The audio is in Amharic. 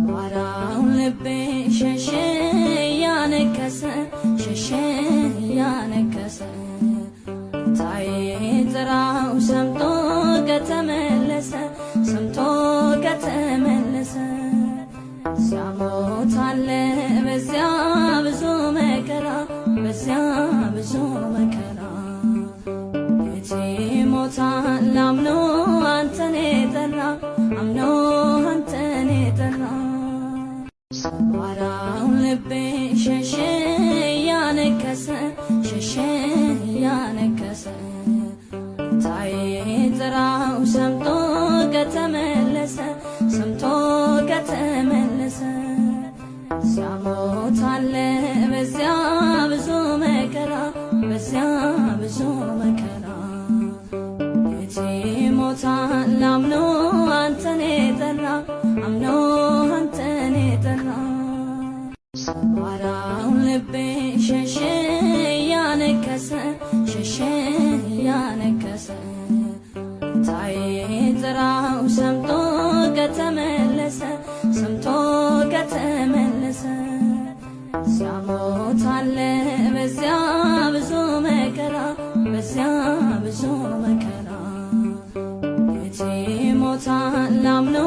ሰባራው ልቤ ሸሸ ያነከሰ ሸሸ ያነከሰ ታይ ጥራው ሰምቶ ከተመለሰ ሰምቶ ከተመለሰ ሲያሞት አለ በዚያ ብዙ መከራ በዚያ ብዙ መከራ ቤቴ ሞታል አምኖ አንተን የጠራ አምኖ አንተን የጠራ ሰባራው ልቤ ሸሸ ያነከሰ ሸሸ ያነከሰ ታይ ጥራው ሰምቶ ከተመለሰ ሰምቶ ከተመለሰ ሲያሞት አለ በዚያ ብዙ መከራ በዚያ ብዙ መከራ ቤቴ ሞታል አምኖ አንተን የጠራ አምኖ አንተን የጠራ ሰባራው ልቤ ሸሸ ያነከሰ ሸሸ ያነከሰ ታይ ጥራው ሰምቶ ከተመለሰ ሰምቶ ከተመለሰ ሲያሞት አለ በዚያ ብዙ መከራ በዚያ ብዙ መከራ ቤቴ ሞታል አምኖ